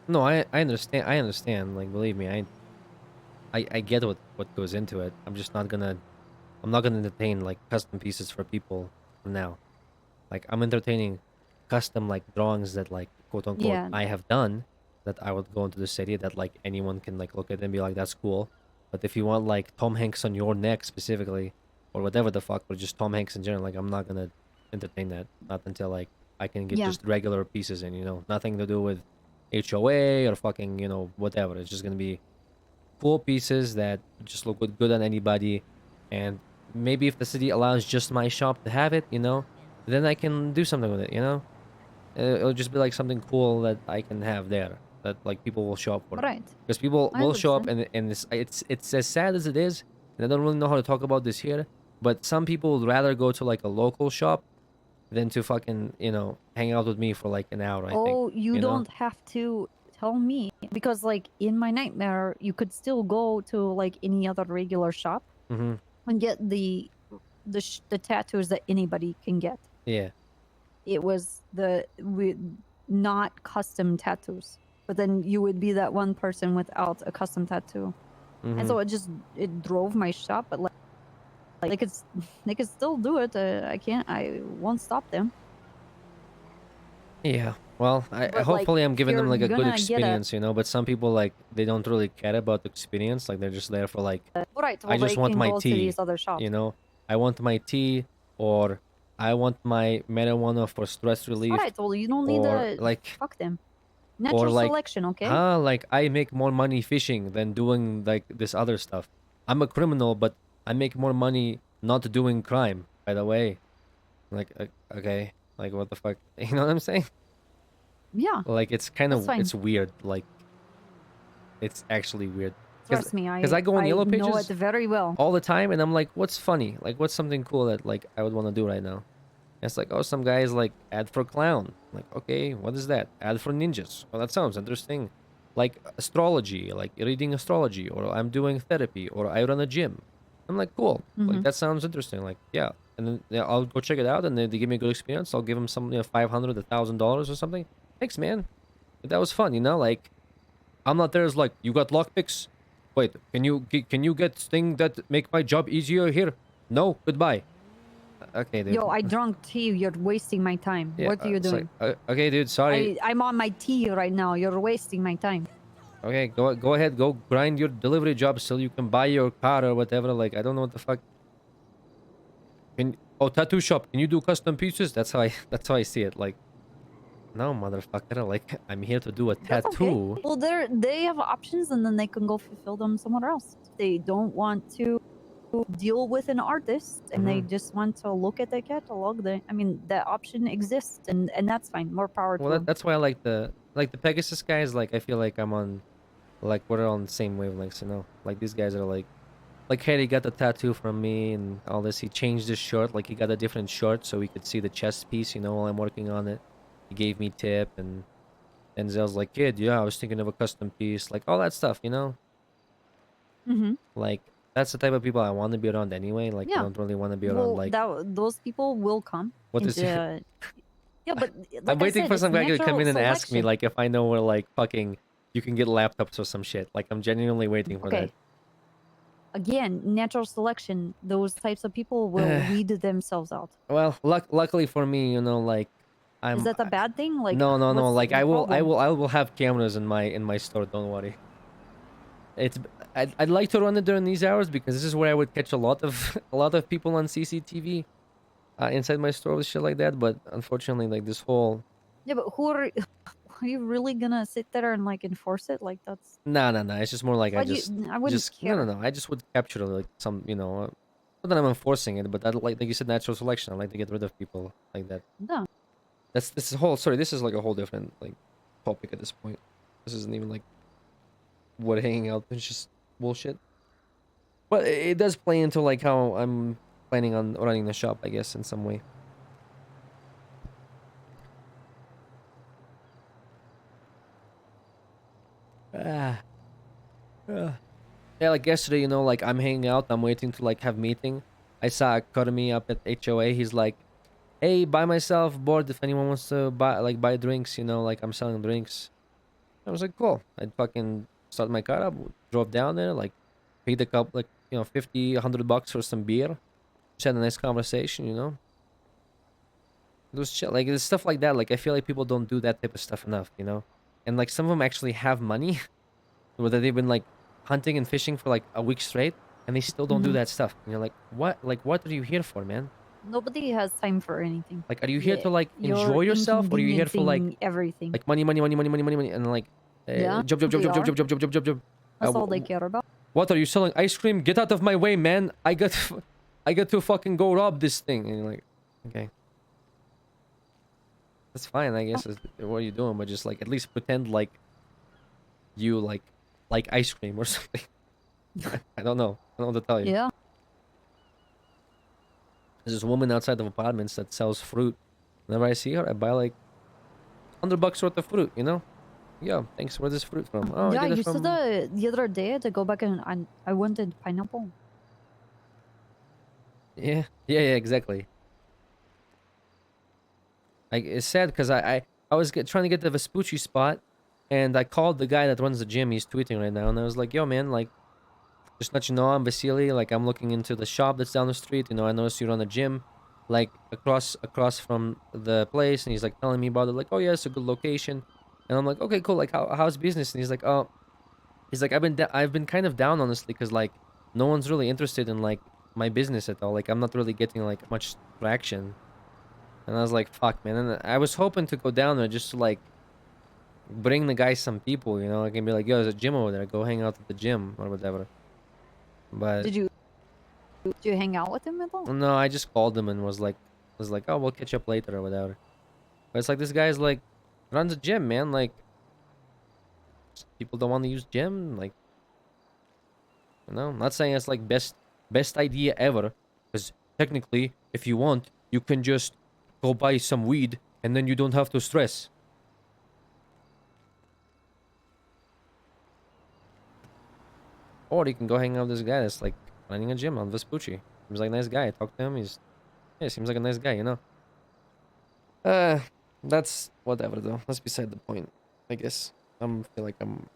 No, I understand. I understand. Like, believe me, I get what goes into it. I'm not gonna entertain like custom pieces for people for now. Like, I'm entertaining custom like drawings that like quote unquote Yeah, I have done that I would go into the city that like anyone can like look at and be like that's cool. But if you want like Tom Hanks on your neck specifically or whatever the fuck or just Tom Hanks in general, like I'm not gonna entertain that. Not until like I can get yeah. just regular pieces in, nothing to do with HOA or fucking, whatever. It's just gonna be cool pieces that just look good on anybody. And maybe if the city allows just my shop to have it, then I can do something with it. It'll just be like something cool that I can have there that like people will show up for. Right. Because people I will show up understand. and it's as sad as it is, and I don't really know how to talk about this here, but some people would rather go to like a local shop than to fucking, hang out with me for like an hour, I think. Oh, you You know? don't have to tell me because, like, in my nightmare, you could still go to like any other regular shop Mm-hmm. and get the tattoos that anybody can get. Yeah. It was not custom tattoos, but then you would be that one person without a custom tattoo, and Mm-hmm. so it drove my shop. But like they could still do it. I won't stop them. Yeah. Well, I But like hopefully I'm if giving them you're like a good gonna get a experience, but some people like they don't really care about the experience. Like they're just there for like right, I well just they want can my go to tea, these other you shops. know. I want my tea or I want my marijuana for stress relief Alright, well, you don't need or to like fuck them. or Natural like selection, okay? like I make more money fishing than doing like this other stuff. I'm a criminal, but I make more money not doing crime, by the way. Like okay, like what the fuck? You know what I'm saying? Yeah, Like it's that's fine. it's weird. Like it's actually weird. Cuz Trust me, cuz I go on I yellow know it pages very well. all the time and I'm like what's funny? Like what's something cool that like I would want to do right now? And it's like oh some guys like ad for clown. I'm like okay, what is that? Ad for ninjas. Oh that sounds interesting. Like astrology, like reading astrology or I'm doing therapy or I run a gym. I'm like cool. Like Mhm. that sounds interesting. Like yeah. And then yeah, I'll go check it out and they give me a good experience. I'll give them some 500 $1,000 or something. Thanks man. That was fun, like I'm not there as like you got lockpicks. Wait, can you get thing that make my job easier here? No, goodbye. Okay, dude. Yo, I drunk tea, you're wasting my time. Yeah, What are you sorry. doing? Okay, dude. Sorry. I'm on my tea right now, you're wasting my time. Okay, go ahead. Go grind your delivery job so you can buy your car or whatever. Like I don't know what the fuck. Tattoo shop? Can you do custom pieces? That's how I see it. Like no, motherfucker. Like I'm here to do a That's okay. tattoo. Well, they have options and then they can go fulfill them somewhere else. They don't want to deal with an artist and they Mm-hmm. just want to look at the catalog. I mean, that option exists and that's fine. More power Well, to them. that's why I like the Pegasus guys. Like I feel like I'm on like we're on the same wavelengths. Like these guys are like Harry got the tattoo from me and all this. He changed his shirt, like he got a different shirt so we could see the chest piece, while I'm working on it. He gave me tip and Denzel's like, kid, yeah, I was thinking of a custom piece, like all that stuff. Hmm. Like that's the type of people I want to be around anyway. Like I Yeah. don't really want to be around Well, like those people will come what is it? into. Yeah, but I'm like I waiting said, for it's some guy to come natural in and ask me selection. like if I know where like fucking you can get laptops or some shit. Like I'm genuinely waiting for that. Okay. Again, natural selection. Those types of people will weed themselves out. Well, luckily for me, like Is I'm that a bad thing? Like, no, no, no. what's Like the problem? I will have cameras in my store. Don't worry. It's I'd like to run it during these hours because this is where I would catch a lot of a lot of people on CCTV inside my store with shit like that. But unfortunately, like this whole Yeah, but who are are you really gonna sit there and like enforce it? Like that's no. It's just more like why you. I wouldn't care. no. I just would capture like some not that I'm enforcing it, but I like you said, natural selection. I like to get rid of people like that. No. This is whole sorry. This is like a whole different like topic at this point. This isn't even like what hanging out. It's just bullshit. But it does play into like how I'm planning on running the shop, I guess, in some way. Ah, ah. Yeah, like yesterday, like I'm hanging out, I'm waiting to like have meeting. I saw Academy up at HOA. He's like, "Hey, buy myself board if anyone wants to buy drinks. Like I'm selling drinks." I was like, cool. I fucking started my car up, drove down there, like paid a couple, like, you know, 50, $100 for some beer. Just had a nice conversation, you know. It was chill. Like it's stuff like that. Like I feel like people don't do that type of stuff enough, you know. And like some of them actually have money, whether they've been like hunting and fishing for like a week straight, and they still don't do Mhm. that stuff. And you're like, what? Like what are you here for, man? Nobody has time for anything. Like, are you here Yeah, to like you're enjoy yourself, or are you here for inconveniencing everything. like money, money, money, money, money, money, money, and like Yeah, job, job, job, they job, job, are. job, job, job, job, job. That's all they care about. What are you selling? Ice cream? Get out of my way, man! I got to fucking go rob this thing. And you're like, okay, that's fine, I guess. What are you doing? But just like at least pretend like you like ice cream or something. I don't know. I don't know what to tell you. Yeah. There's this woman outside of apartments that sells fruit. Whenever I see her, I buy like $100 worth of fruit. You know? Yeah. Thanks. Where's this fruit from? Oh, I Yeah, get it you said from. the other day to go back and I wanted pineapple. Yeah. Yeah. Yeah. Exactly. It's sad because I was trying to get the Vespucci spot, and I called the guy that runs the gym. He's tweeting right now, and I was like, "Yo, man, like, just let you know, I'm Vasily. Like, I'm looking into the shop that's down the street. You know, I noticed you run a gym, like across from the place." And he's like telling me about it, like, "Oh yeah, it's a good location." And I'm like, "Okay, cool. Like, how's business?" And he's like, "Oh, he's like, I've been kind of down honestly, because like no one's really interested in like my business at all. Like, I'm not really getting like much traction." And I was like, "Fuck, man." And I was hoping to go down there just to like bring the guy some people, you know, I can be like, "Yo, there's a gym over there. Go hang out at the gym or whatever." But Did you hang out with him at all? no, I just called him and was like, "Oh, we'll catch up later or whatever." But it's like this guy's like runs a gym, man. Like people don't want to use gym. Like, you know, I'm not saying it's like best idea ever, because technically, if you want, you can just go buy some weed and then you don't have to stress. Or you can go hang out with this guy that's like running a gym on Vespucci. Seems like a nice guy. I talked to him. Seems like a nice guy, you know. Uh, that's whatever though. That's beside the point, I guess. Feel like I'm